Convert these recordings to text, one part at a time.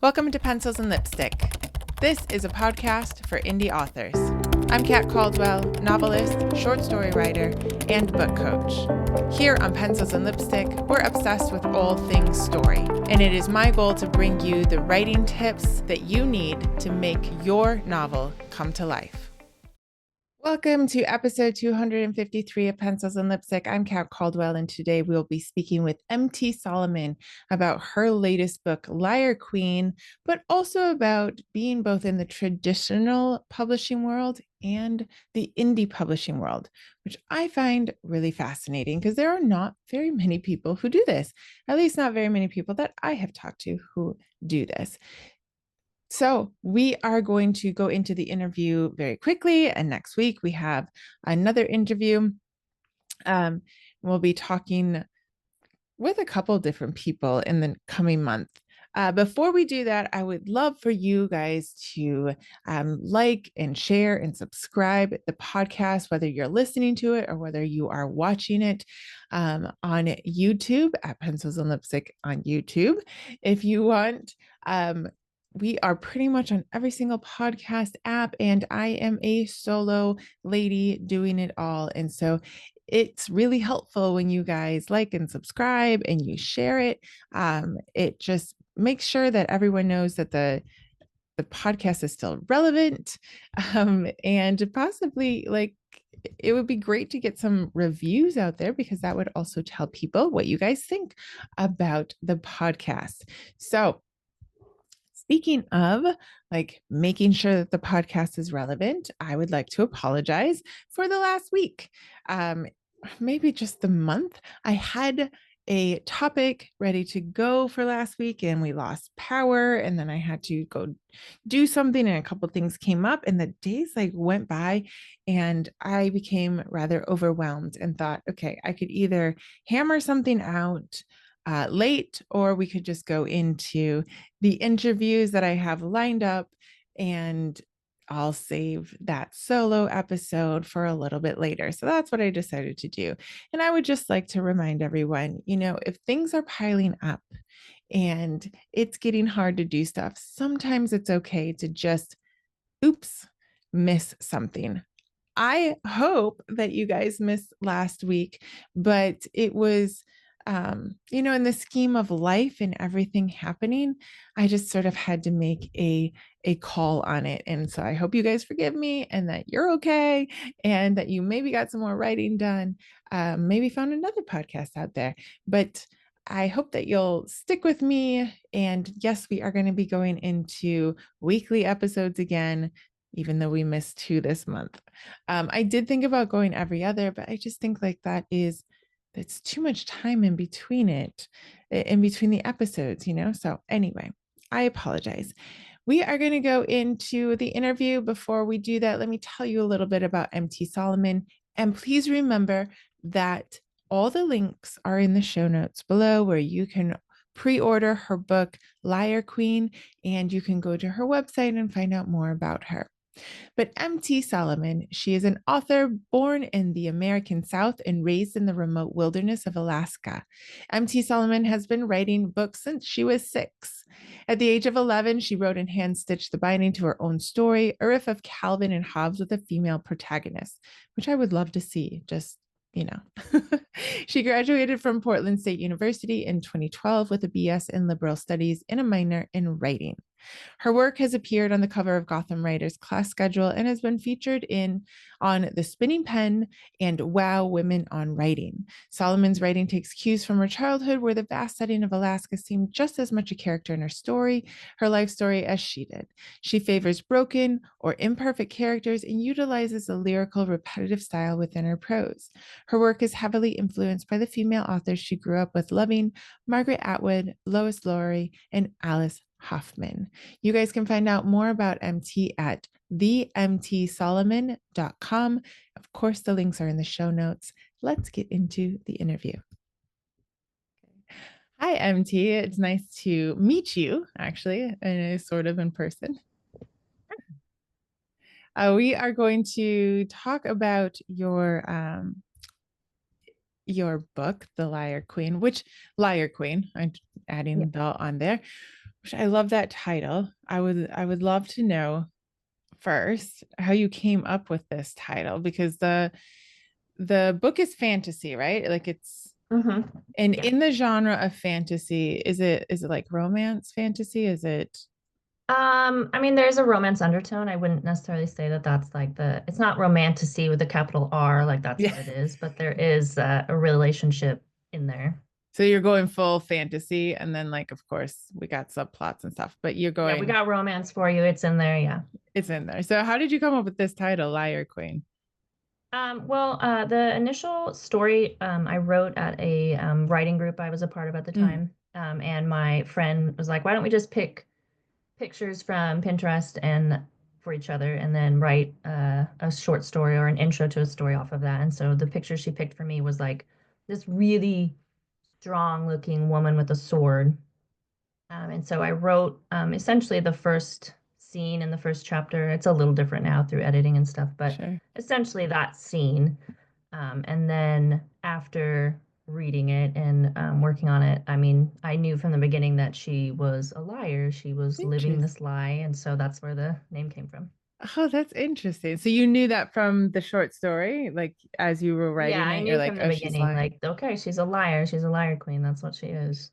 Welcome to Pencils and Lipstick. This is a podcast for indie authors. I'm Kat Caldwell, novelist, short story writer, and book coach. Here on Pencils and Lipstick, we're obsessed with all things story, and it is my goal to bring you the writing tips that you need to make your novel come to life. Welcome to episode 253 of Pencils and Lipstick. I'm Kat Caldwell, and today we'll be speaking with M.T. Solomon about her latest book, Liar Queen, but also about being both in the traditional publishing world and the indie publishing world, which I find really fascinating because there are not very many people who do this, at least not very many people that I have talked to who do this. So we are going to go into the interview very quickly. And next week we have another interview. We'll be talking with a couple different people in the coming month. Before we do that, I would love for you guys to like and share and subscribe the podcast, whether you're listening to it or whether you are watching it on YouTube at Pencils and Lipstick on YouTube. If you want, we are pretty much on every single podcast app, and I am a solo lady doing it all. And so it's really helpful when you guys like and subscribe and you share it. It just makes sure that everyone knows that the podcast is still relevant, and possibly like it would be great to get some reviews out there because that would also tell people what you guys think about the podcast. So speaking of like making sure that the podcast is relevant, I would like to apologize for the last week. Maybe just the month. I had a topic ready to go for last week and we lost power, and then I had to go do something and a couple things came up, and the days like went by and I became rather overwhelmed and thought, okay, I could either hammer something out late, or we could just go into the interviews that I have lined up, and I'll save that solo episode for a little bit later. So that's what I decided to do. And I would just like to remind everyone, if things are piling up and it's getting hard to do stuff, sometimes it's okay to just, miss something. I hope that you guys missed last week, but it was in the scheme of life and everything happening, I just sort of had to make a call on it. And so I hope you guys forgive me and that you're okay and that you maybe got some more writing done, maybe found another podcast out there. But I hope that you'll stick with me. And yes, we are going to be going into weekly episodes again, even though we missed 2 this month. I did think about going every other, but I just think like it's too much time in between the episodes, So anyway, I apologize. We are going to go into the interview. Before we do that, let me tell you a little bit about M.T. Solomon. And please remember that all the links are in the show notes below, where you can pre-order her book, Liar Queen, and you can go to her website and find out more about her. But M.T. Solomon, she is an author born in the American South and raised in the remote wilderness of Alaska. M.T. Solomon has been writing books since she was 6. At the age of 11, she wrote and hand-stitched the binding to her own story, a riff of Calvin and Hobbes with a female protagonist, which I would love to see, She graduated from Portland State University in 2012 with a BS in liberal studies and a minor in writing. Her work has appeared on the cover of Gotham Writers' class schedule and has been featured on The Spinning Pen and Wow Women on Writing. Solomon's writing takes cues from her childhood, where the vast setting of Alaska seemed just as much a character in her life story, as she did. She favors broken or imperfect characters and utilizes a lyrical, repetitive style within her prose. Her work is heavily influenced by the female authors she grew up with loving, Margaret Atwood, Lois Lowry, and Alice Hoffman. You guys can find out more about MT at themtsolomon.com. Of course, the links are in the show notes. Let's get into the interview. Hi, MT. It's nice to meet you, actually, sort of in person. We are going to talk about your book, The Liar Queen, I'm adding the on there, Which I love that title. I would love to know first how you came up with this title because the book is fantasy, right? Like it's and Yeah. in the genre of fantasy, is it like romance fantasy? Is it I mean, there's a romance undertone. I wouldn't necessarily say that that's like it's not romantasy with a capital R, like that's yeah. what it is, but there is a relationship in there. So you're going full fantasy and then like of course we got subplots and stuff, but you're Yeah, we going got romance for you. It's in there. Yeah. it's in there. So how did you come up with this title, Liar Queen? The initial story I wrote at a writing group I was a part of at the Mm, time. And my friend was like, why don't we just pick pictures from Pinterest and for each other and then write a short story or an intro to a story off of that. And so the picture she picked for me was like this really strong looking woman with a sword. And so I wrote essentially the first scene in the first chapter. It's a little different now through editing and stuff, but sure. essentially that scene. And then after reading it and working on it, I mean, I knew from the beginning that she was a liar. She was living Interesting. this lie. And so that's where the name came from. Oh, that's interesting. So you knew that from the short story, like as you were Yeah, writing I it, you're knew like, from the oh, she's beginning, lying. like, okay, she's a liar. She's a liar queen. That's what she is.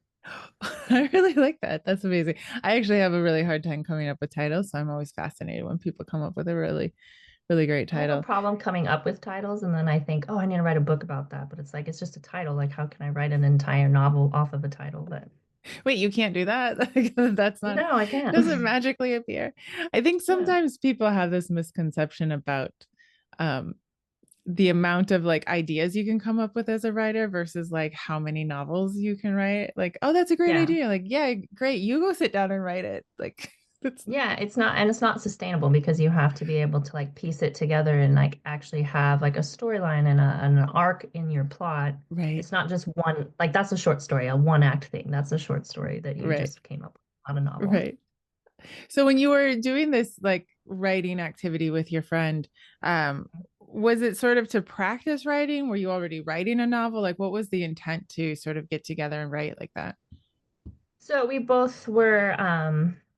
I really like that. That's amazing. I actually have a really hard time coming up with titles, so I'm always fascinated when people come up with a really, really great I have a title. problem coming up with titles, and then I think, oh, I need to write a book about that. But it's like, it's just a title. Like, how can I write an entire novel off of a title? But Wait, you can't do that? That's not, no, I can't. doesn't magically appear. I think Yeah. sometimes people have this misconception about um, the amount of like ideas you can come up with as a writer versus like how many novels you can write. Like, oh, that's a great Yeah. idea. Like, yeah, great. You go sit down and write it. Like, that's Yeah, it's not, and it's not sustainable because you have to be able to like piece it together and like actually have like a storyline and an arc in your plot. right, It's not just one, like that's a short story, a one act thing. That's a short story that you right, just came up with, not a novel. right. So when you were doing this like writing activity with your friend, was it sort of to practice writing? Were you already writing a novel? Like, what was the intent to sort of get together and write like that? So we both were,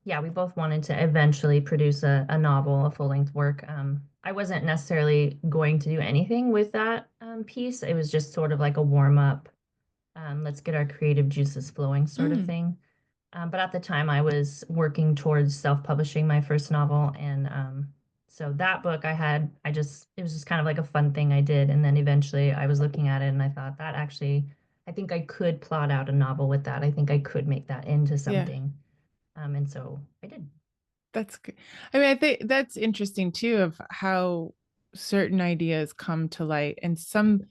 yeah, we both wanted to eventually produce a novel, a full-length work. I wasn't necessarily going to do anything with that piece. It was just sort of like a warm-up, let's get our creative juices flowing sort of Mm, thing. But at the time, I was working towards self-publishing my first novel, and so that book it was just kind of like a fun thing I did. And then eventually, I was looking at it, and I thought that actually, I think I could plot out a novel with that. I think I could make that into yeah. something. And so I did. That's good. I mean, I think that's interesting too of how certain ideas come to light and some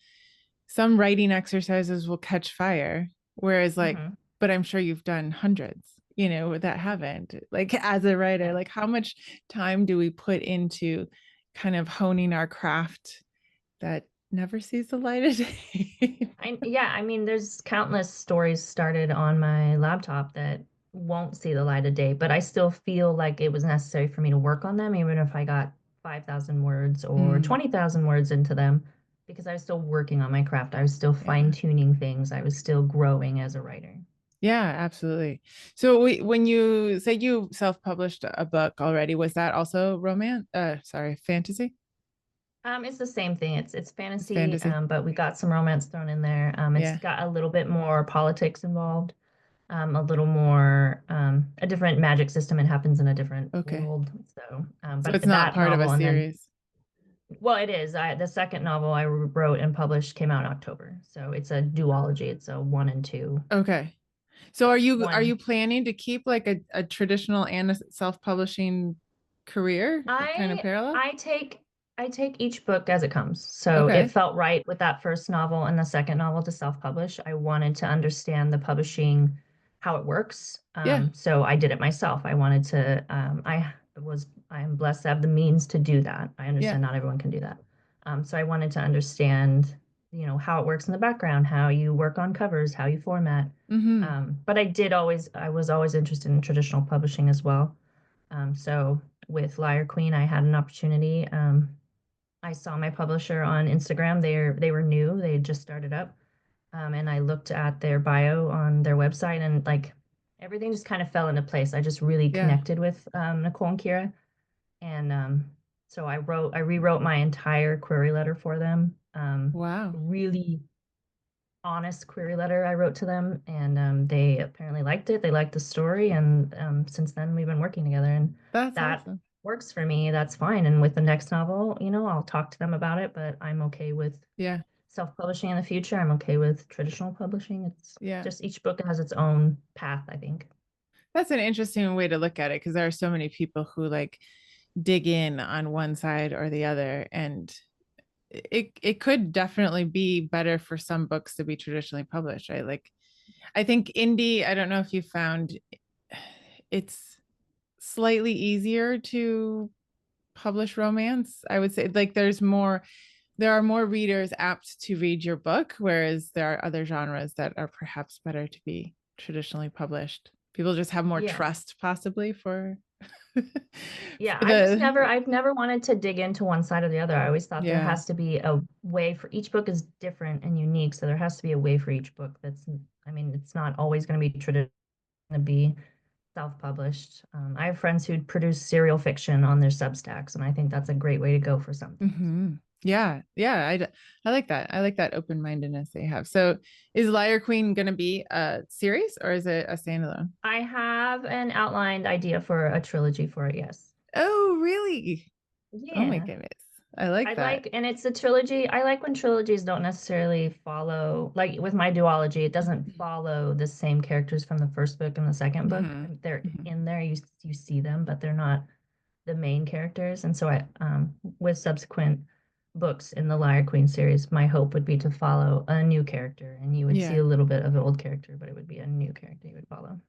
writing exercises will catch fire, whereas like, Hmm. but I'm sure you've done hundreds, that haven't. Like as a writer, Yeah. like how much time do we put into kind of honing our craft that never sees the light of day? Yeah, I mean, there's countless stories started on my laptop that won't see the light of day, but I still feel like it was necessary for me to work on them, even if I got 5,000 words or Mm, 20,000 words into them, because I was still working on my craft. I was still yeah. fine-tuning things. I was still growing as a writer. Yeah, absolutely. So when you say you self-published a book already, was that also romance? Sorry, fantasy? It's the same thing. It's It's fantasy, fantasy. but we got some romance thrown in there. It's Yeah. got a little bit more politics involved. A little more a different magic system. It happens in a different Okay. world. So, So but it's not that part of a novel, and then series. well, it is. The second novel I wrote and published came out in October. So it's a duology. It's a one and two. Okay. So are you One. planning to keep like a traditional and a self-publishing career kind of I parallel? I take I take each book as it comes. So it Okay. felt right with that first novel and the second novel to self-publish. I wanted to understand the publishing, how it works. Yeah. So I did it myself. I wanted to. I am blessed to have the means to do that. I Yeah. understand not everyone can do that. So I wanted to understand, how it works in the background, how you work on covers, how you format. Mm-hmm. But I was always interested in traditional publishing as well. So with Liar Queen, I had an opportunity. I saw my publisher on Instagram. They were new. They had just started up. And I looked at their bio on their website and like everything just kind of fell into place. I just really Yeah. connected with Nicole and Kira, and so I rewrote my entire query letter for them. Wow. Really honest query letter I wrote to them, and they apparently liked it. They liked the story, and since then we've been working together, and That's that awesome. works for me. That's fine. And with the next novel, I'll talk to them about it, but I'm okay with Yeah. self-publishing in the future. I'm okay with traditional publishing. It's Yeah. just each book has its own path, I think. That's an interesting way to look at it because there are so many people who like dig in on one side or the other, and it could definitely be better for some books to be traditionally published, right? Like I think indie, I don't know if you found it's slightly easier to publish romance. I would say like there are more readers apt to read your book, whereas there are other genres that are perhaps better to be traditionally published. People just have more Yeah. trust possibly for Yeah, for the I've never wanted to dig into one side or the other. I always thought there yeah. has to be a way for each book is different and unique. So there has to be a way for each book I mean, it's not always going to be traditional to be self-published. I have friends who produce serial fiction on their Substacks, and I think that's a great way to go for some things. Hmm. Yeah, yeah, I like that. I like that open-mindedness they have. So is Liar Queen going to be a series or is it a standalone? I have an outlined idea for a trilogy for it, yes. Oh, really? Oh my Yeah. goodness. I like that. And it's a trilogy. I like when trilogies don't necessarily follow, like with my duology, it doesn't follow the same characters from the first book and the second book. Hmm. They're Hmm. in there, you see them, but they're not the main characters. And so with subsequent books in the Liar Queen series, my hope would be to follow a new character, and you would see Yeah. a little bit of an old character, but it would be a new character you would follow.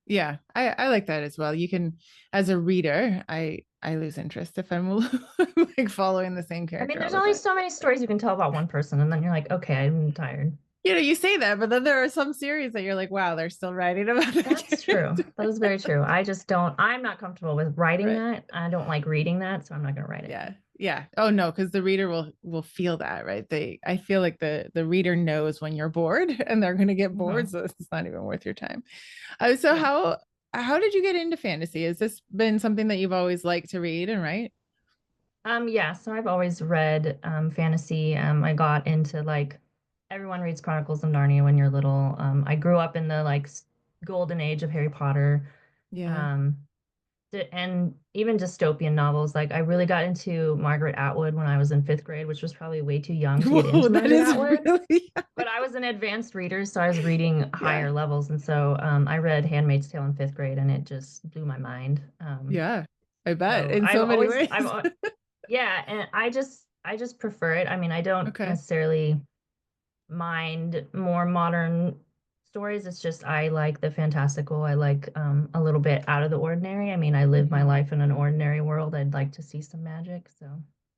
Yeah, I like that as well. You can, as a reader, I lose interest if I'm like following the same I mean, character all there's the only time. so many stories you can tell about one person, and then you're like, okay, I'm tired. You say that, but then there are some series that you're like, wow, they're still writing about that That's true. character. That is very true. I'm not comfortable with writing Right. that. I don't like reading that, so I'm not going to write it. Yeah. Yeah. Oh no, because the reader will feel that, right? I feel like the reader knows when you're bored and they're gonna get bored, Hmm. so it's not even worth your time. So Yeah. how did you get into fantasy? Has this been something that you've always liked to read and write? Yeah, so I've always read fantasy. I got into like everyone reads Chronicles of Narnia when you're little. I grew up in the golden age of Harry Potter. Yeah. Um, and even dystopian novels. Like I really got into Margaret Atwood when I was in fifth grade, which was probably way too young to get Whoa, into that Margaret is Atwood. really But I was an advanced reader, so I was reading yeah. higher levels, and so I read *Handmaid's Tale* in fifth grade, and it just blew my mind. Yeah. I bet So in so many ways. yeah, and I just prefer it. I mean, I don't Okay. necessarily mind more modern stories. It's just I like the fantastical. I like a little bit out of the ordinary. I mean, I live my Mhm. life in an ordinary world. I'd like to see some magic, so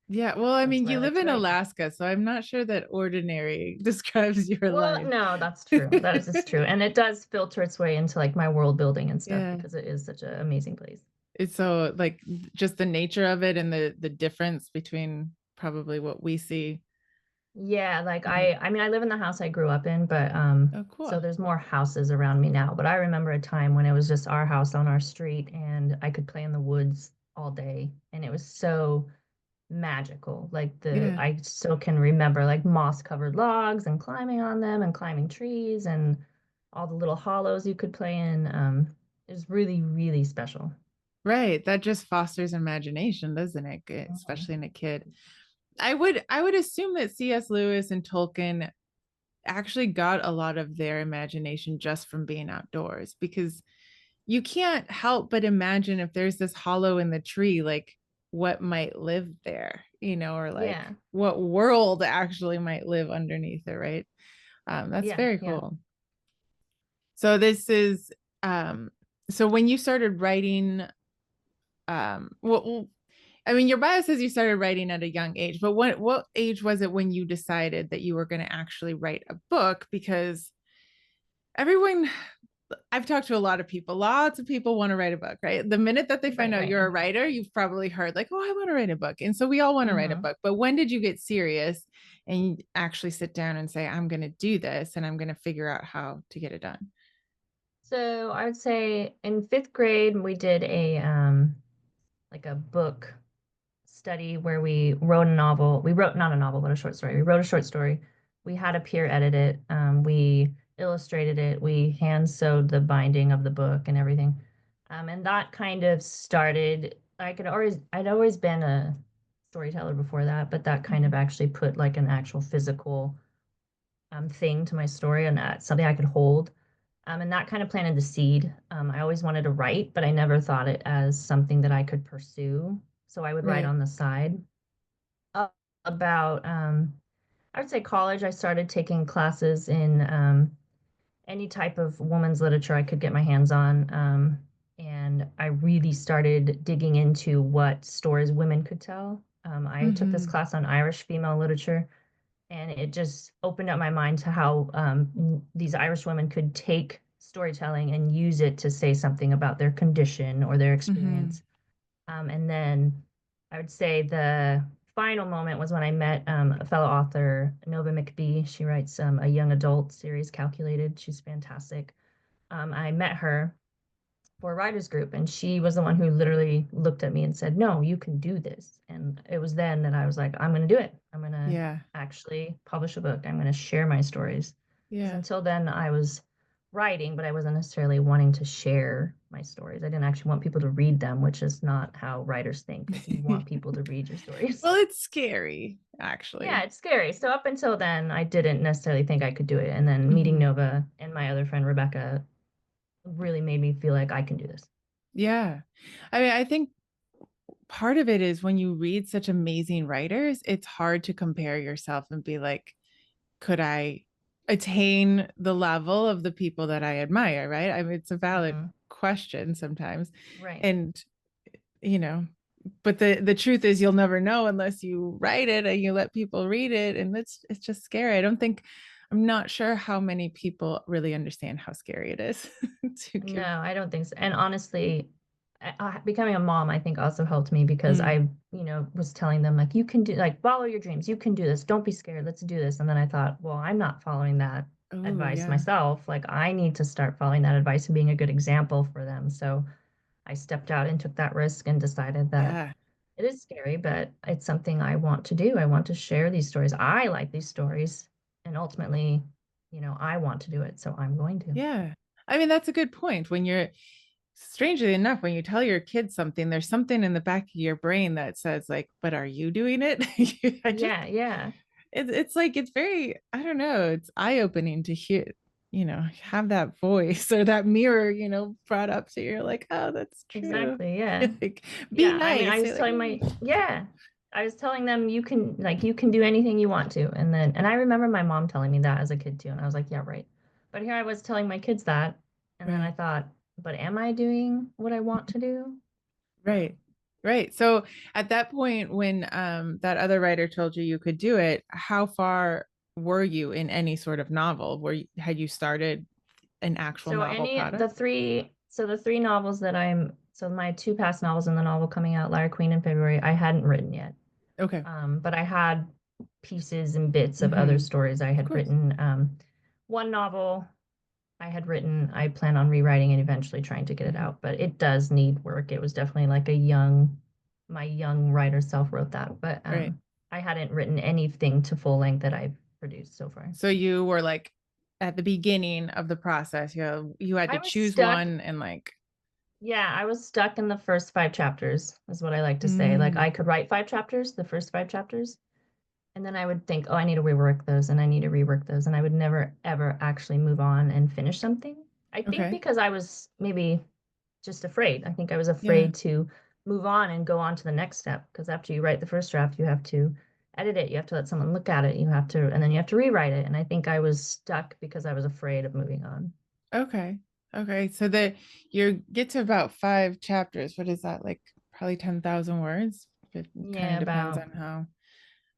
Yeah, well, I that's mean, what I you like live to in write. Alaska, so I'm not sure that ordinary describes your Well, life. no, that's true. That is just true. And it does filter its way into like my world building and stuff Yeah. because it is such an amazing place. It's so like just the nature of it and the difference between probably what we see. Yeah, like Mhm. I mean I live in the house I grew up in, but Oh, so cool. there's more houses around me now, but I remember a time when it was just our house on our street and I could play in the woods all day and it was so magical. Like the Yeah. I still can remember like moss-covered logs and climbing on them and climbing trees and all the little hollows you could play in. It was really, really special. Right. That just fosters imagination, doesn't it? Mhm. Especially in a kid. I would assume that C.S. Lewis and Tolkien actually got a lot of their imagination just from being outdoors because you can't help but imagine if there's this hollow in the tree, like what might live there, or like Yeah. what world actually might live underneath it, right? That's Yeah, very yeah. cool. So this is so when you started writing, well, I mean, your bio says you started writing at a young age, but what age was it when you decided that you were going to actually write a book? Because everyone, I've talked to a lot of people, lots of people want to write a book, right? The minute that they find Right, out right. you're a writer, you've probably heard like, oh, I want to write a book. And so we all want to write a Hmm. book. But when did you get serious and actually sit down and say, I'm going to do this and I'm going to figure out how to get it done? So I would say in fifth grade we did a like a book study where we wrote a novel. We wrote not a novel, but a short story. We wrote a short story. We had a peer edit it. We illustrated it. We hand sewed the binding of the book and everything. And that kind of started. I'd always been a storyteller before that, but that kind of Mhm. actually put like an actual physical thing to my story and something I could hold. And that kind of planted the seed. I always wanted to write, but I never thought it as something that I could pursue. So I would write Right. on the side. About, I would say college, I started taking classes in any type of women's literature I could get my hands on. And I really started digging into what stories women could tell. I took this Hmm. class on Irish female literature, and it just opened up my mind to how these Irish women could take storytelling and use it to say something about their condition or their Hmm. experience. And then I would say the final moment was when I met a fellow author, Nova McBee. She writes a young adult series, Calculated. She's fantastic. I met her for a writers group, and she was the one who literally looked at me and said, "No, you can do this." And it was then that I was like, "I'm going to do it. I'm going to Yeah. actually publish a book. I'm going to share my stories." Because Yeah. until then, I was writing, but I wasn't necessarily wanting to share my stories. I didn't actually want people to read them, which is not how writers think, is you want people to read your stories. Well, it's scary, Yeah, actually. it's scary. So up until then, I didn't necessarily think I could do it. And then meeting Hmm. Nova and my other friend Rebecca really made me feel like I can do this. Yeah. I mean, I think part of it is when you read such amazing writers, it's hard to compare yourself and be like, could I attain the level of the people that I admire, right? I mean, it's a valid Hmm. question sometimes. Right. And, you know, but the truth is you'll never know unless you write it and you let people read it. And it's just scary. I'm not sure how many people really understand how scary it is to No, give. I don't think so. And honestly, becoming a mom, I think also helped me because Mm. was telling them like, you can do, like, follow your dreams. You can do this. Don't be scared. Let's do this. And then I thought, well, I'm not following that Oh, advice yeah. myself. Like, I need to start following that advice and being a good example for them. So I stepped out and took that risk and decided that Yeah. it is scary, but it's something I want to do. I want to share these stories. I like these stories. And ultimately, I want to do it. So I'm going to. Yeah. I mean, that's a good point. When you're, strangely enough, when you tell your kids something, there's something in the back of your brain that says, like, but are you doing it? I just, Yeah, yeah. it's like, it's very, I don't know, it's eye opening to hear, have that voice or that mirror, brought up to you. You're like, oh, that's true. Exactly. Yeah. Like, be Yeah. I mean, nice. Say, like, "Mm." I was telling them you can do anything you want to. And I remember my mom telling me that as a kid too. And I was like, yeah, right. But here I was telling my kids that. And then I Right. thought, but am I doing what I want to do? Right. Right. So at that point, when that other writer told you you could do it, how far were you in any sort of novel? Had you started an actual So novel product? the three novels so my two past novels and the novel coming out, Liar Queen in February, I hadn't written yet. Okay. But I had pieces and bits of other Hmm. stories I Of had course. written. One novel I had written, I plan on rewriting and eventually trying to get it Hmm. out, but it does need work. It was definitely like my young writer self wrote that, but Right. I hadn't written anything to full length that I've produced so far. So you were like at the beginning of the process, you had to I was choose stuck. one and like, Yeah, I was stuck in the first five chapters, is what I like to say. Like mm, I could write five chapters, the first five chapters, and then I would think, oh, I need to rework those and I need to rework those. And I would never, ever actually move on and finish something. I think okay. because I was maybe just afraid. I think I was Yeah. afraid to move on and go on to the next step. Because after you write the first draft, you have to edit it, you have to let someone look at it, and then you have to rewrite it. And I think I was stuck because I was afraid of moving on. Okay. Okay. So that you get to about five chapters. What is that? Like probably 10,000 words. It kind Yeah, of depends about, on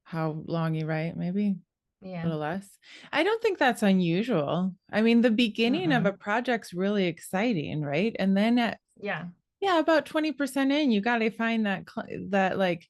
how long you write, maybe a yeah. little less. I don't think that's unusual. I mean, the beginning of a Mm-mm. project's really exciting, right? And then at Yeah. yeah, about 20% in, you got to find that like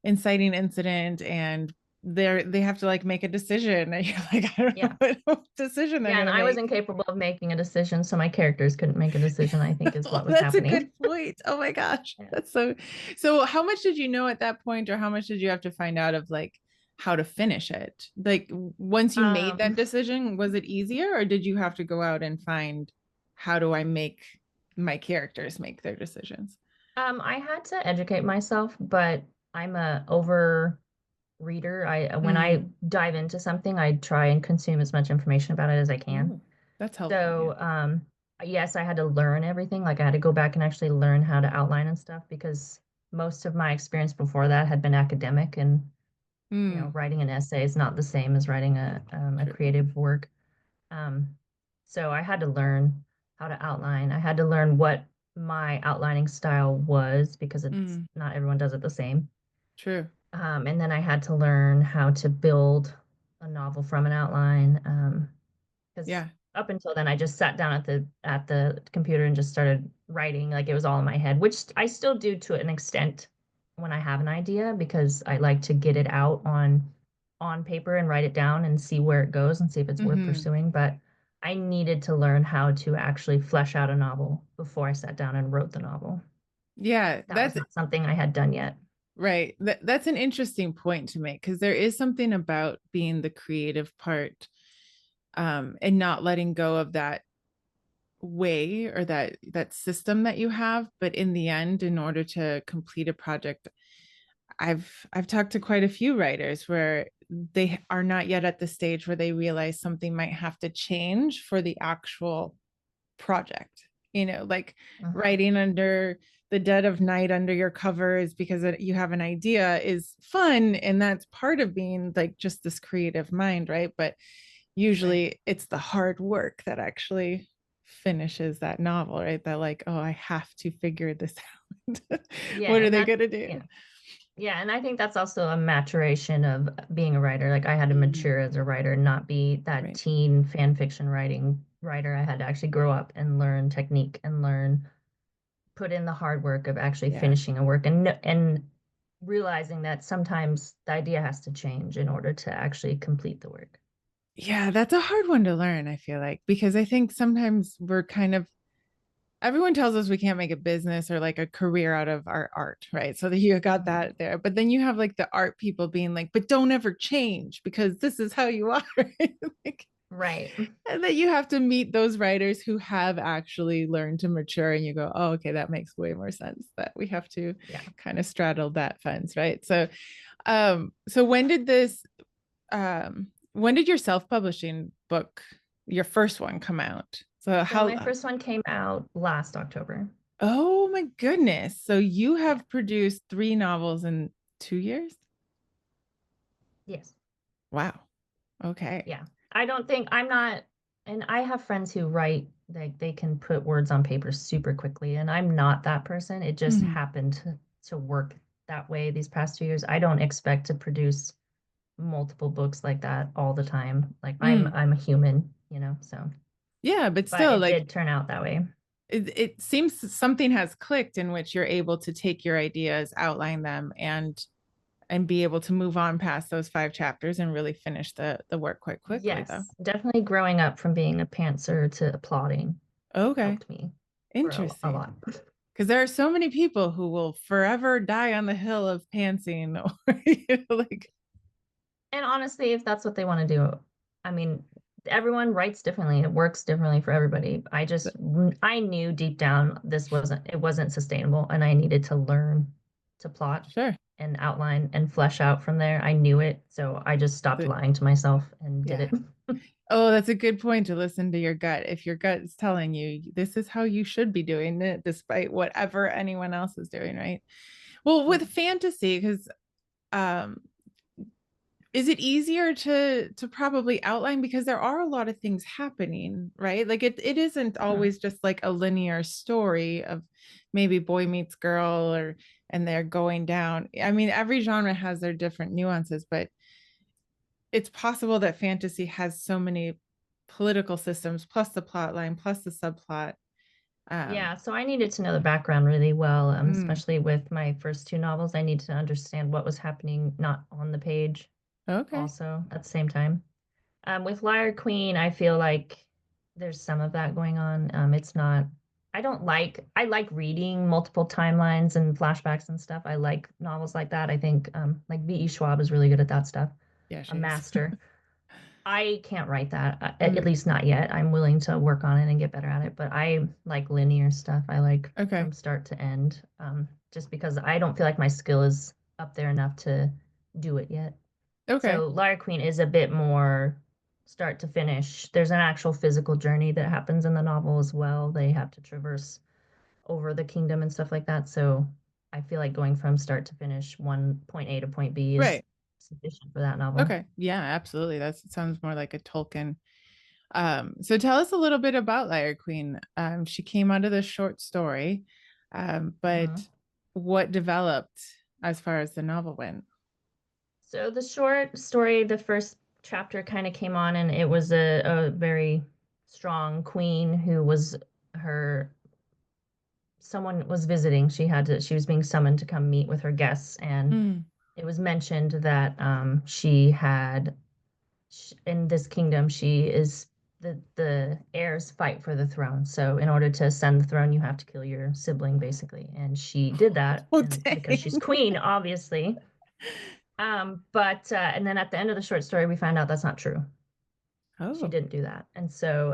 inciting incident and they have to like make a decision and you're like, I don't know Yeah. what decision they're Yeah, and gonna I was make. incapable of making a decision, so my characters couldn't make a decision, I think is Oh, what was that's a happening. good point. Oh my gosh. Yeah. That's so how much did you know at that point, or how much did you have to find out of like how to finish it? Like once you made that Um, decision, was it easier, or did you have to go out and find how do I make my characters make their decisions? I had to educate myself, but I'm a over reader. I when Mm. I dive into something, I try and consume as much information about it as I can. Ooh, that's helpful. Yeah. So, yes, I had to learn everything. Like I had to go back and actually learn how to outline and stuff because most of my experience before that had been academic and, Mm, writing an essay is not the same as writing a true. creative work. Um, so I had to learn how to outline. I had to learn what my outlining style was because it's Mm, not everyone does it the same. true. And then I had to learn how to build a novel from an outline. Because Yeah. up until then, I just sat down at the computer and just started writing. Like it was all in my head, which I still do to an extent when I have an idea because I like to get it out on paper and write it down and see where it goes and see if it's worth Hmm. pursuing. But I needed to learn how to actually flesh out a novel before I sat down and wrote the novel. Yeah, That was that's not something I had done yet. right. That's an interesting point to make because there is something about being the creative part, and not letting go of that way or that system that you have. But in the end, in order to complete a project, I've talked to quite a few writers where they are not yet at the stage where they realize something might have to change for the actual project, like Mhm. writing under the dead of night under your covers because you have an idea is fun, and that's part of being like just this creative mind, right? But Right. usually it's the hard work that actually finishes that novel, right? That like, oh, I have to figure this out. Yeah, What are and they that's going to do? yeah. Yeah, and I think that's also a maturation of being a writer. Like I had to Mm, mature as a writer, not be that right. teen fan fiction writing writer. I had to actually grow up and learn technique and learn put in the hard work of actually Yeah. finishing a work and realizing that sometimes the idea has to change in order to actually complete the work. Yeah, that's a hard one to learn, I feel like, because I think sometimes we're kind of everyone tells us we can't make a business or like a career out of our art, right? So that you got Mhm. that there. But then you have like the art people being like, but don't ever change because this is how you are. Like, Right. and that you have to meet those writers who have actually learned to mature, and you go, oh, okay, that makes way more sense that we have to Yeah. kind of straddle that fence, right? So when did your self-publishing book, your first one, come out? So So how my first one came out last October. Oh my goodness. So you Yeah. have produced three novels in 2 years? Yes. Wow. Okay. Yeah. I don't think I'm not, and I have friends who write like they can put words on paper super quickly, and I'm not that person. It just Mhm. happened to work that way these past 2 years. I don't expect to produce multiple books like that all the time. Like I'm Mm. I'm a human, so Yeah, but but still, it like did turn out that way. it seems something has clicked in which you're able to take your ideas, outline them, and be able to move on past those 5 chapters and really finish the work quite quickly, though. Yes, definitely growing up from being a pantser to applauding Okay. helped me for a Interesting. lot. Because there are so many people who will forever die on the hill of pantsing or like And honestly, if that's what they want to do, I mean, everyone writes differently. It works differently for everybody. I knew deep down it wasn't sustainable and I needed to learn to plot sure. and outline and flesh out from there. I knew it, so I just stopped lying to myself and did Yeah. it. Oh, that's a good point, to listen to your gut. If your gut is telling you this is how you should be doing it, despite whatever anyone else is doing, right? Well, Yeah. with fantasy, because um, is it easier to probably outline because there are a lot of things happening, right? Like it isn't Mhm. always just like a linear story of maybe boy meets girl or and they're going down. I mean, every genre has their different nuances, but it's possible that fantasy has so many political systems plus the plot line plus the subplot. um Yeah, so I needed to know the background really well, mm, especially with my first two novels. I needed to understand what was happening not on the page. Okay. also at the same time. With Liar Queen, I feel like there's some of that going on. It's not. I like reading multiple timelines and flashbacks and stuff. I like novels like that. I think like V.E. Schwab is really good at that stuff. Yeah, A she is. master. I can't write that, at Mm, least not yet. I'm willing to work on it and get better at it, but I like linear stuff. I like okay. from start to end, just because I don't feel like my skill is up there enough to do it yet. Okay. So Liar Queen is a bit more start to finish. There's an actual physical journey that happens in the novel as well. They have to traverse over the kingdom and stuff like that. So I feel like going from start to finish, one point A to point B is Right. sufficient for that novel. Okay. Yeah, absolutely. That sounds more like a Tolkien. So tell us a little bit about Liar Queen. She came out of the short story, but Mhm. what developed as far as the novel went? So the short story, the first chapter kind of came on, and it was a very strong queen who was her someone was visiting. She was being summoned to come meet with her guests, and Mm. it was mentioned that she had in this kingdom she is the heirs fight for the throne. So in order to ascend the throne, you have to kill your sibling, basically, and she did that, Oh, and because she's dang. queen, obviously. But and then at the end of the short story, we find out that's not true. She Oh, didn't do that. And so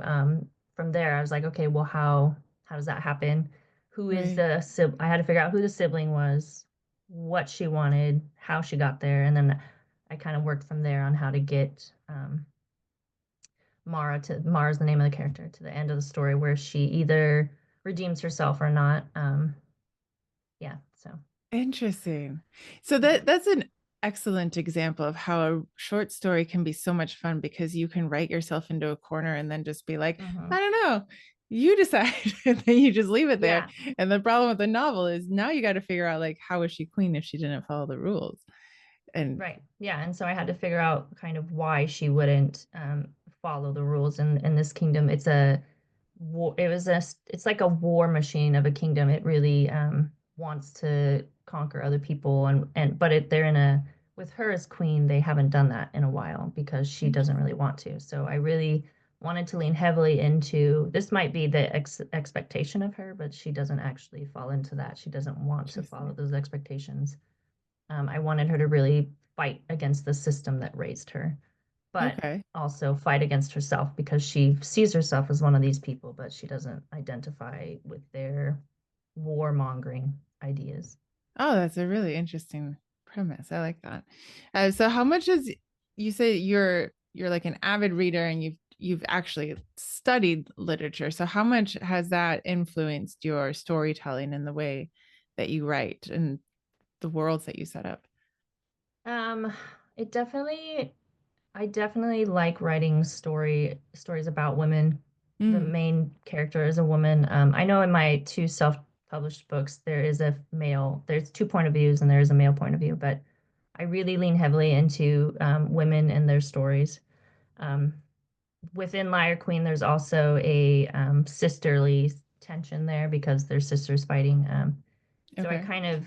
from there, I was like, okay, well, how does that happen? Who is right. the sib? I had to figure out who the sibling was, what she wanted, how she got there, and then I kind of worked from there on how to get Mara's the name of the character to the end of the story where she either redeems herself or not. Yeah. So. Interesting. So Mhm. that's an excellent example of how a short story can be so much fun because you can write yourself into a corner and then just be like, Hmm. I don't know, you decide, and then you just leave it there. Yeah. And the problem with the novel is now you got to figure out like how is she queen if she didn't follow the rules? And Right. Yeah. And so I had to figure out kind of why she wouldn't follow the rules in this kingdom. It's a war. It's like a war machine of a kingdom. It really wants to conquer other people, but they're in a with her as queen. They haven't done that in a while because she doesn't really want to. So I really wanted to lean heavily into this. Might be the expectation of her, but she doesn't actually fall into that. She doesn't want to follow interesting. those expectations. I wanted her to really fight against the system that raised her, but Okay. also fight against herself because she sees herself as one of these people, but she doesn't identify with their warmongering ideas. Oh, that's a really interesting premise. I like that. So how much is you say you're like an avid reader and you've actually studied literature. So how much has that influenced your storytelling and the way that you write and the worlds that you set up? Um, it definitely, I definitely like writing stories about women. The Mm, main character is a woman. I know in my two self-published books there's two point of views and there is a male point of view, but I really lean heavily into women and their stories. Um, Within Liar Queen, there's also a sisterly tension there because they're sisters fighting. So okay.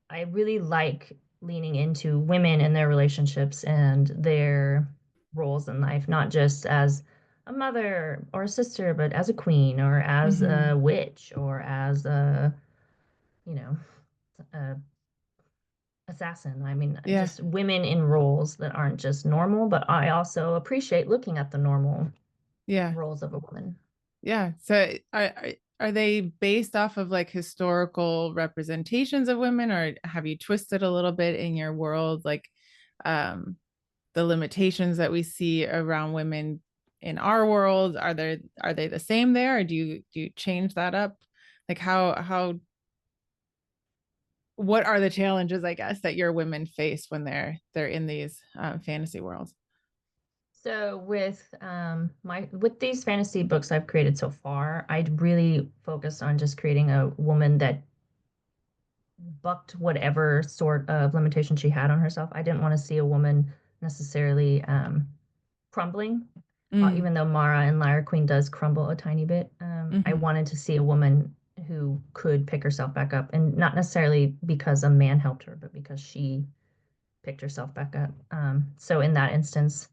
I really like leaning into women and their relationships and their roles in life, not just as a mother or a sister, but as a queen or as Hmm. a witch or as you know, a assassin. I mean, Yeah. just women in roles that aren't just normal, but I also appreciate looking at the normal Yeah. roles of a woman. Yeah. So are they based off of like historical representations of women, or have you twisted a little bit in your world, like um, the limitations that we see around women in our world? Are they the same there, or do you change that up? Like how what are the challenges, I guess, that your women face when they're in these fantasy worlds? So with these fantasy books I've created so far, I'd really focused on just creating a woman that bucked whatever sort of limitation she had on herself. I didn't want to see a woman necessarily crumbling, Mm, even though Mara in Liar Queen does crumble a tiny bit. I hmm. wanted to see a woman who could pick herself back up, and not necessarily because a man helped her, but because she picked herself back up. So in that instance,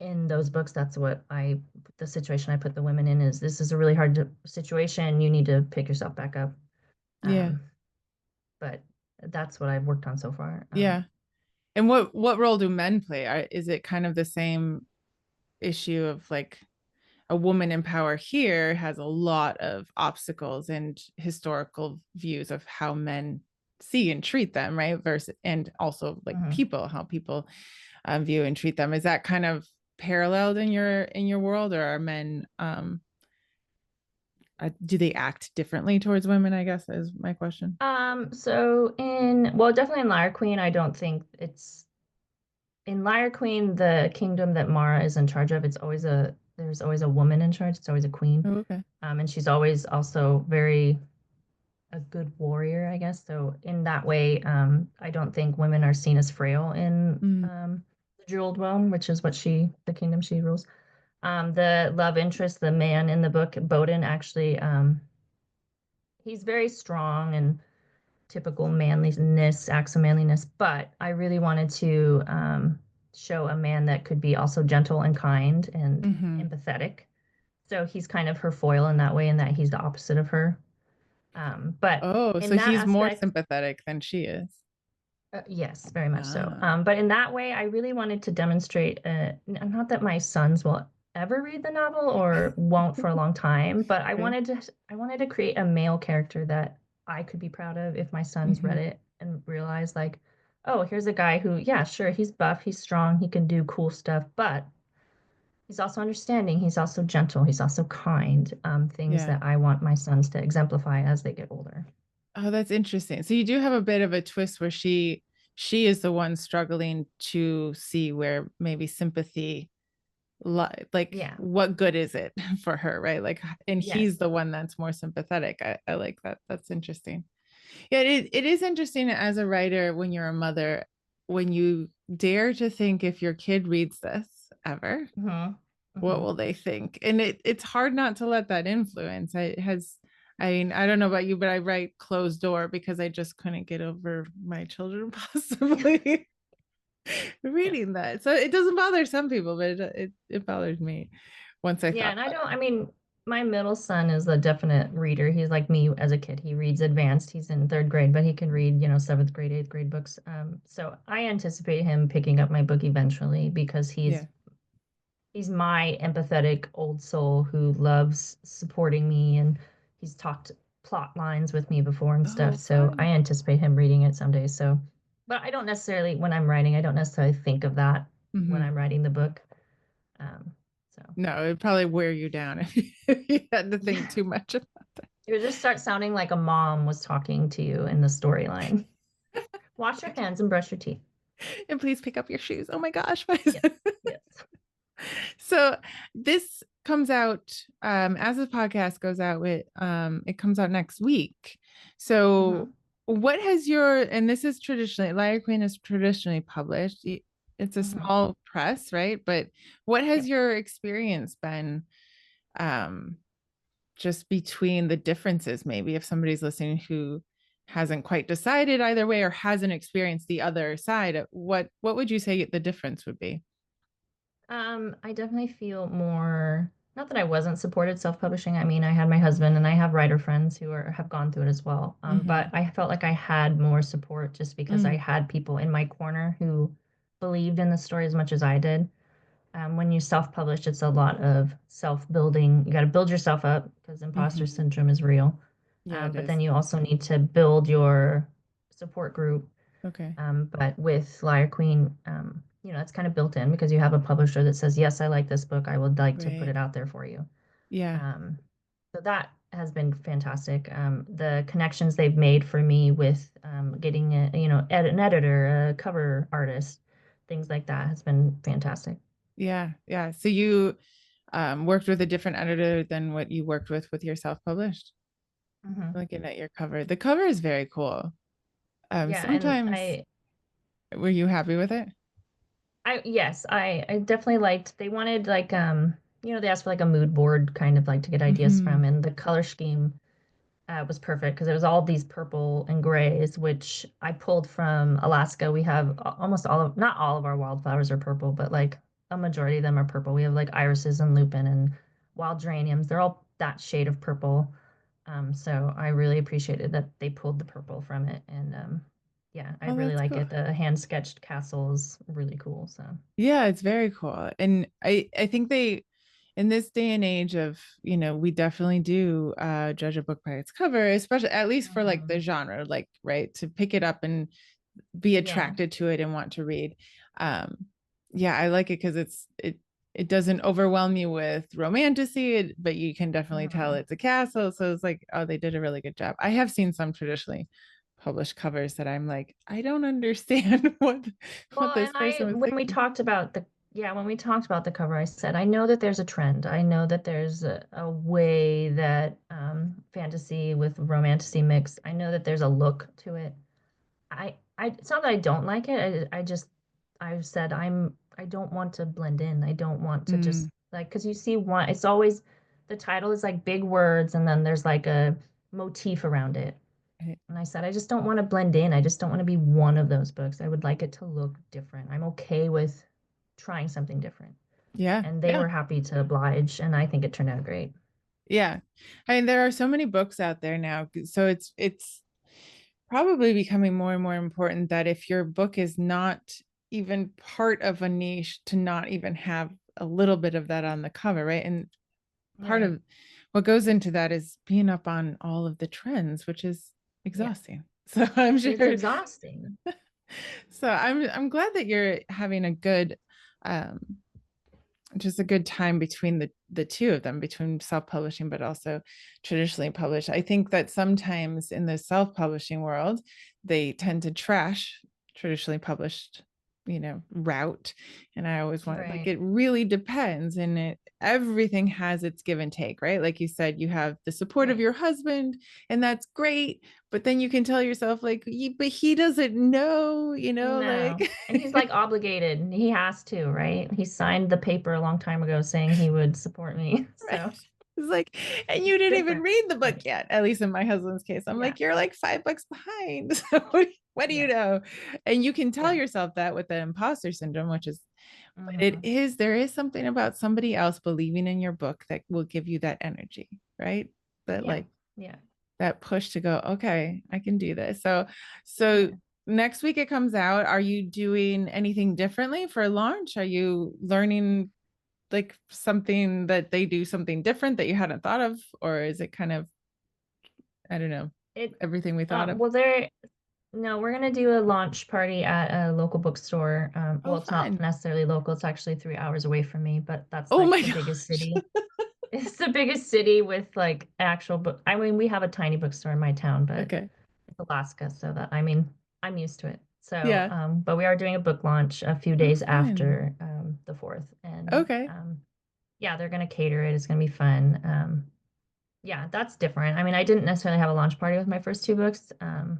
in those books, that's what the situation I put the women in is this is a really hard situation. You need to pick yourself back up. Yeah. Um, but that's what I've worked on so far. Yeah. And what role do men play? Is it kind of the same issue of like a woman in power here has a lot of obstacles and historical views of how men see and treat them, right? Versus and also like Mhm. people, how people view and treat them. Is that kind of paralleled in your world, or are men do they act differently towards women? I guess is my question. So well, definitely in Liar Queen, I don't think it's in Liar Queen, the kingdom that Mara is in charge of, there's always a woman in charge. It's always a queen. Oh, okay. And she's always also very a good warrior, I guess. So in that way, I don't think women are seen as frail in Mm, the Jeweled Realm, which is the kingdom she rules. The love interest, the man in the book, Bowden, actually, he's very strong and typical manliness, acts of manliness, but I really wanted to show a man that could be also gentle and kind and mm-hmm. empathetic. So he's kind of her foil in that way, in that he's the opposite of her. But Oh, in so that he's more aspect, sympathetic than she is. yes, very much so. Ah, But in that way, I really wanted to demonstrate, not that my sons will ever read the novel or won't for a long time, but okay. I wanted to create a male character that I could be proud of if my sons read Mm-hmm. it and realized like, oh, here's a guy who, yeah, sure, he's buff, he's strong, he can do cool stuff, but he's also understanding, he's also gentle, he's also kind. Things Yeah. that I want my sons to exemplify as they get older. Oh, that's interesting. So you do have a bit of a twist where she is the one struggling to see where maybe sympathy like Yeah. what good is it for her, right? Like and he's Yes. the one that's more sympathetic. I like that. That's interesting. Yeah, it is interesting as a writer when you're a mother, when you dare to think if your kid reads this ever, Mm-hmm. what Mm-hmm. will they think? And it's hard not to let that influence. I mean, I don't know about you, but I write closed door because I just couldn't get over my children possibly Yeah. reading that. So it doesn't bother some people, but it bothered me once I Yeah, thought and about I mean, my middle son is a definite reader. He's like me as a kid. He reads advanced. He's in third grade, but he can read, seventh grade, eighth grade books. So I anticipate him picking up my book eventually because it. Yeah. he's my empathetic old soul who loves supporting me, and he's talked plot lines with me before and stuff. Oh, So I fun. anticipate him reading it someday. So, but I don't necessarily, when I'm writing, I don't necessarily think of that when Hmm. I'm writing the book. Um, so. No, it'd probably wear you down if you had to Yeah. think too much about It would just start sounding like a mom was talking to you in the storyline. Wash your that. hands and brush your teeth. And please pick up your shoes. Oh my gosh. Yes, yes. So this comes out as the podcast goes out it comes out next week. So Hmm. what has your and this is traditionally Liar Queen is traditionally published. It's a Hmm. small press, right? But what has Yep. your experience been um just between the differences, maybe if somebody's listening who hasn't quite decided either way or hasn't experienced the other side, what would you say the difference would be? I definitely feel more, not that I wasn't supported self-publishing. I mean, I had my husband and I have writer friends who have gone through it as well. Mm-hmm. But I felt like I had more support just because I Mm. had people in my corner who believed in the story as much as I did. When you self-publish, it's a lot of self-building. You got to build yourself up because imposter Mm-hmm. syndrome is real. Yeah, it But is. then you also need to build your support group. Okay. But with Liar Queen, it's kind of built in because you have a publisher that says, yes, I like this book. I would like to put Right. it out there for you. Yeah. Um, so that has been fantastic. The connections they've made for me with getting an editor, a cover artist, things like that has been fantastic. Yeah. Yeah. So you worked with a different editor than what you worked with your self-published. Hmm. Looking at your cover. The cover is very cool. Yeah, and Sometimes were you happy with it? yes, I definitely liked. They wanted they asked for like a mood board kind of like to get ideas Mm-hmm. from, and the color scheme. was perfect because it was all these purple and grays, which I pulled from Alaska. We have almost all of, not all of our wildflowers are purple, but like a majority of them are purple. We have like irises and lupin and wild geraniums. They're all that shade of purple. So I really appreciated that they pulled the purple from it. And yeah, I Oh, really that's like cool. it. The hand sketched castle is really cool. So Yeah, it's very cool. And I think they in this day and age of, we definitely do judge a book by its cover, especially at least for like the mhm. genre, like, right, to pick it up and be Yeah. attracted to it and want to read. Um, yeah, I like it because it doesn't overwhelm you with romanticy, but you can definitely tell Mhm. it's a castle. So it's like, oh, they did a really good job. I have seen some traditionally published covers that I'm like, I don't understand what Well, this and person was when we thinking. talked about when we talked about the cover, I said, I know that there's a trend. I know that there's a way that fantasy with romantasy mix. I know that there's a look to it. It's not that I don't like it. I've said I don't want to blend in. I don't want to just Mm, like, because you see one, it's always, the title is like big words and then there's like a motif around it. right. And I said, I just don't want to blend in. I just don't want to be one of those books. I would like it to look different. I'm okay with trying something different. Yeah, And they yeah, were happy to oblige, and I think it turned out great. yeah. I mean, there are so many books out there now, so it's probably becoming more and more important that if your book is not even part of a niche, to not even have a little bit of that on the cover, right? And part Right. of what goes into that is being up on all of the trends, which is Yeah. exhausting. So I'm It's sure. exhausting. So I'm glad that you're having a good um just a good time between the two of them, between self-publishing but also traditionally published. I think that sometimes in the self-publishing world they tend to trash traditionally published, route. And I always want, like, Right. it really depends, and everything has its give and take, right? Like you said, you have the support of Right. your husband, and that's great, but then you can tell yourself, like, but he doesn't know, No. like. And he's like obligated. He has to, right? He signed the paper a long time ago saying he would support me. Right. So It's like, and you it's didn't even different. read the book Right. yet, at least in my husband's case. I'm Yeah. like, you're like 5 books behind. So what do you Yeah. know? And you can tell Yeah. yourself that with the imposter syndrome, but Hmm. there is something about somebody else believing in your book that will give you that energy, right? That, Yeah. like, Yeah. that push to go, okay, I can do this. So Yeah. next week it comes out. Are you doing anything differently for launch? Are you learning like something that they do something different that you hadn't thought of? Or is it kind of, I don't know, It everything we thought of? well there No, we're gonna do a launch party at a local bookstore. Oh, Well, it's not fun. necessarily local, it's actually 3 hours away from me, but that's Oh like my the biggest gosh. city. It's the biggest city with like actual book. I mean, we have a tiny bookstore in my town, but Okay. it's Alaska, so that I mean, I'm used to it. So, Yeah. but we are doing a book launch a few Oh, days fun. after the 4th, and Okay. yeah, they're gonna cater it. It's gonna be fun. Yeah, that's different. I mean, I didn't necessarily have a launch party with my first two books,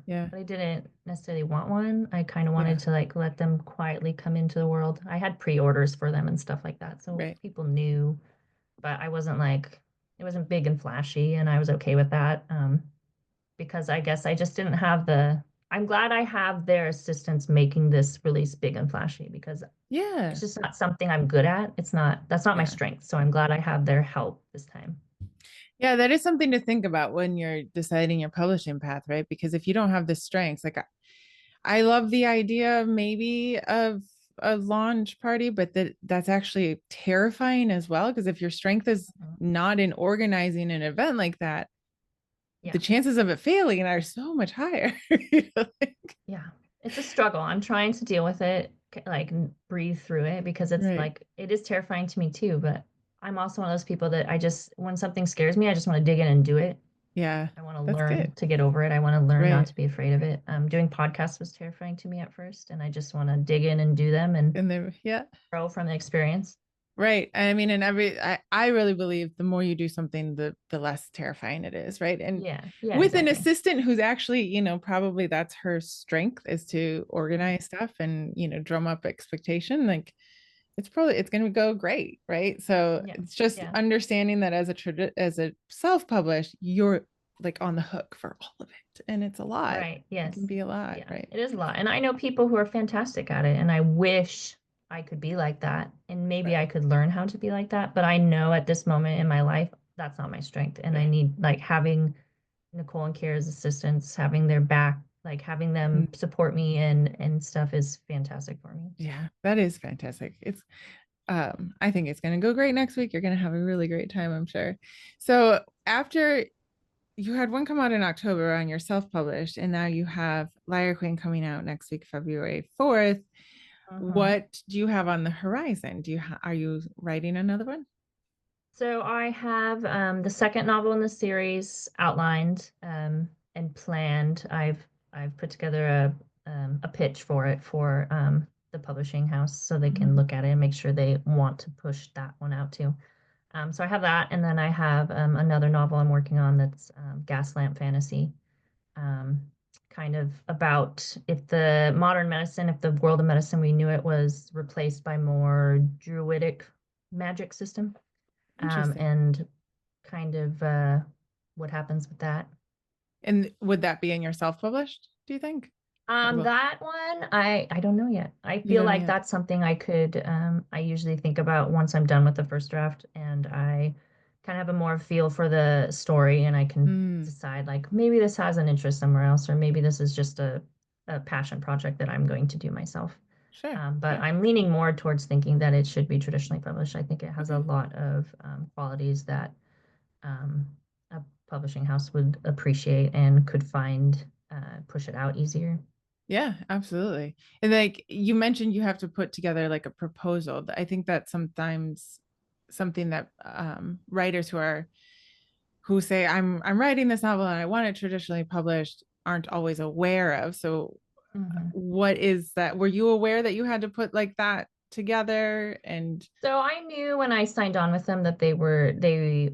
Yeah. but I didn't necessarily want one. I kind of wanted Yeah. to like let them quietly come into the world. I had pre-orders for them and stuff like that, so Right. people knew, but I wasn't like it wasn't big and flashy, and I was okay with that because I guess I just didn't have the. I'm glad I have their assistance making this release big and flashy because it's Yeah. just not something I'm good at. It's not that's not my Yeah. strength. So I'm glad I have their help this time. Yeah, that is something to think about when you're deciding your publishing path, right? Because if you don't have the strengths, like, I love the idea maybe of a launch party, but that's actually terrifying as well. Because if your strength is Mhm. not in organizing an event like that, the Yeah. chances of it failing are so much higher. Yeah, it's a struggle. I'm trying to deal with it, like breathe through it because it's Right. like it is terrifying to me too. But I'm also one of those people that I just, when something scares me, I just want to dig in and do it. Yeah, I want to that's learn good. to get over it. I want to learn not Right. to be afraid of it. Doing podcasts was terrifying to me at first, and I just want to dig in and do them and And then, yeah. grow from the experience. Right. I mean, I really believe the more you do something, the less terrifying it is, right? And Yeah, yeah, with an exactly. assistant who's actually, probably that's her strength, is to Mhm. organize stuff and, drum up expectation. Like, it's going to go great, right? So Yeah, it's just yeah, understanding that as a self-published, you're like on the hook for all of it. And it's a lot. Right. It can Yes. be a lot, Yeah, right? it is a lot. And I know people who are fantastic at it, and I wish I could be like that. And maybe I Right. could learn how to be like that. But I know at this moment in my life, that's not my strength. And I Right. need like having Nicole and Kira's assistants, having their back, like having them Mhm. support me and stuff is fantastic for me. Yeah, that is fantastic. It's I think it's going to go great next week. You're going to have a really great time, I'm sure. So, after you had one come out in October on your self-published, and now you have Liar Queen coming out next week, February 4th. Uh-huh. What do you have on the horizon? Are you writing another one? So I have the second novel in the series outlined and planned. I've put together a pitch for it for the publishing house so they can Mhm. look at it and make sure they want to push that one out too. So I have that, and then I have another novel I'm working on that's Gaslamp Fantasy, um, kind of about if the modern medicine, if the world of medicine we knew it was replaced by more druidic magic system, Interesting. and kind of what happens with that. And would that be in your self-published, do you think? Or well, That one, I don't know yet. I you feel don't know like yet. that's something I could I usually think about once I'm done with the first draft and I kind of have a more feel for the story and I can Mm, decide like maybe this has an interest somewhere else or maybe this is just a passion project that I'm going to do myself. sure, But sure. I'm leaning more towards thinking that it should be traditionally published. I think it has a Okay. lot of qualities that um, a publishing house would appreciate and could find push it out easier. Yeah, absolutely. And like you mentioned, you have to put together like a proposal. I think that's sometimes something that writers who say I'm writing this novel and I want it traditionally published aren't always aware of. So Mhm. what is that? Were you aware that you had to put like that together? And So I knew when I signed on with them that they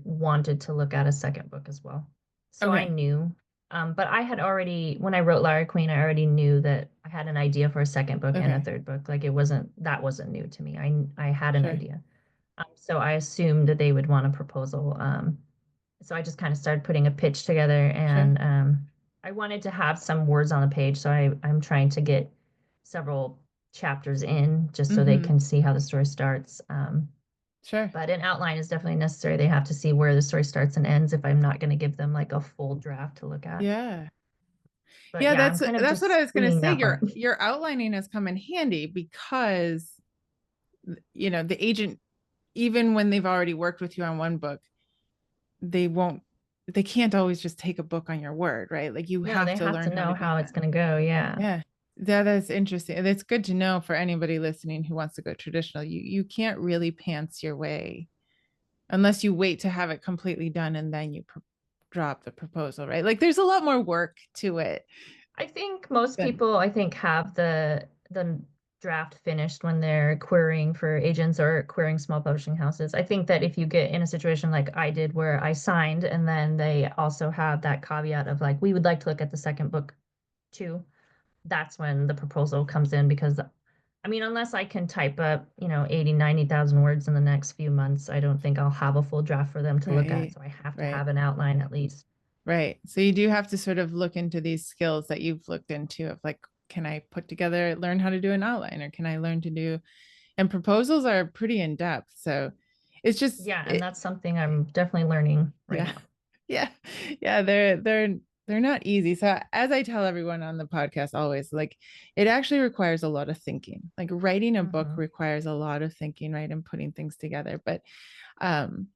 wanted to look at a second book as well. So I okay, knew, but I had already when I wrote Larry Queen, I already knew that I had an idea for a second book and a okay, third book. Like it wasn't new to me. I had an sure, idea, so I assumed that they would want a proposal. So I just kind of started putting a pitch together sure. and I wanted to have some words on the page. So I'm trying to get several chapters in just so they Mm-hmm. can see how the story starts. Sure. But an outline is definitely necessary. They have to see where the story starts and ends if I'm not going to give them like a full draft to look at. Yeah. But Yeah, yeah, I'm kind of that's what I just was gonna winging say. that part. Your outlining has come in handy because the agent, even when they've already worked with you on one book, they won't they can't always just take a book on your word, right? Like you No, have they to have to learn how know to do how it's that. going to go. Yeah. Yeah. That is interesting. And it's good to know for anybody listening who wants to go traditional. You can't really pants your way unless you wait to have it completely done and then you drop the proposal, right? Like there's a lot more work to it I think most than people, I think, have the draft finished when they're querying for agents or querying small publishing houses. I think that if you get in a situation like I did where I signed and then they also have that caveat of like, we would like to look at the second book too, that's when the proposal comes in because I mean, unless I can type up, 80, 90,000 words in the next few months, I don't think I'll have a full draft for them to look at. right, So I have to right. have an outline at least. Right. So you do have to sort of look into these skills that you've looked into of like, can I put together, learn how to do an outline, or can I learn to do, and proposals are pretty in depth. So it's just Yeah, and it, that's something I'm definitely learning right yeah. now. Yeah. Yeah, they're not easy. So as I tell everyone on the podcast always, like it actually requires a lot of thinking. Like writing a book Hmm. requires a lot of thinking, right? And putting things together. Um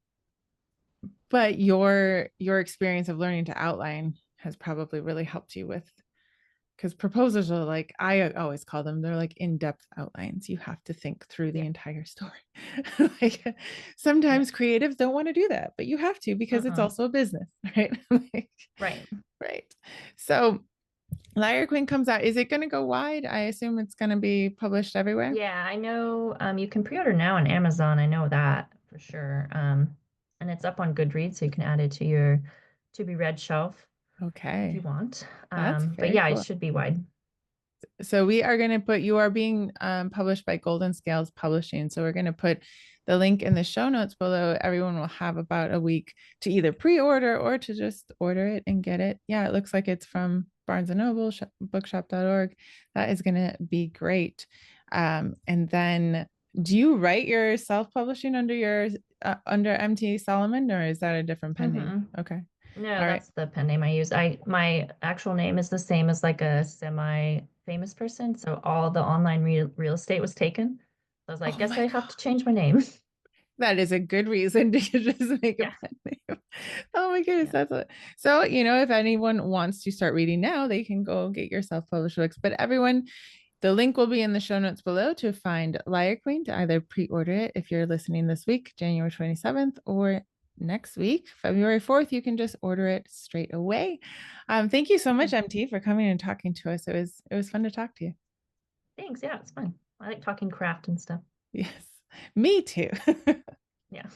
but your experience of learning to outline has probably really helped you with because proposals are like I always call them, they're like in-depth outlines. You have to think through the Yeah. entire story. Like Yeah. sometimes creatives don't want to do that, but you have to because it's Uh-uh. also a business, right? Like, Right. right. So Liar Queen comes out. Is it going to go wide? I assume it's going to be published everywhere. Yeah, I know you can pre-order now on Amazon. I know that for sure. And it's up on Goodreads, so you can add it to your to be read shelf if you Okay, want. that's But very yeah, it cool. should be wide. So we are going to put, you are being published by Golden Scales Publishing. So we're going to put the link in the show notes below, everyone will have about a week to either pre-order or to just order it and get it. Yeah, it looks like it's from Barnes and Noble, bookshop.org. That is going to be great. And then do you write your self-publishing under your under MT Solomon, or is that a different pen name? Mm-hmm. Okay. No, All right. that's the pen name I use. My actual name is the same as like a semi-famous person, so all the online real estate was taken. I was like, Oh guess my I God. have to change my name. That is a good reason to just make a Yeah, pen name. Oh my goodness, yeah. that's it. So, if anyone wants to start reading now, they can go get your self-published books. But everyone, the link will be in the show notes below to find Liar Queen to either pre-order it if you're listening this week, January 27th, or next week, February 4th. You can just order it straight away. Thank you so much, Hmm. MT, for coming and talking to us. It was fun to talk to you. Thanks. Yeah, it's fun. I like talking craft and stuff. Yes, me too. Yeah.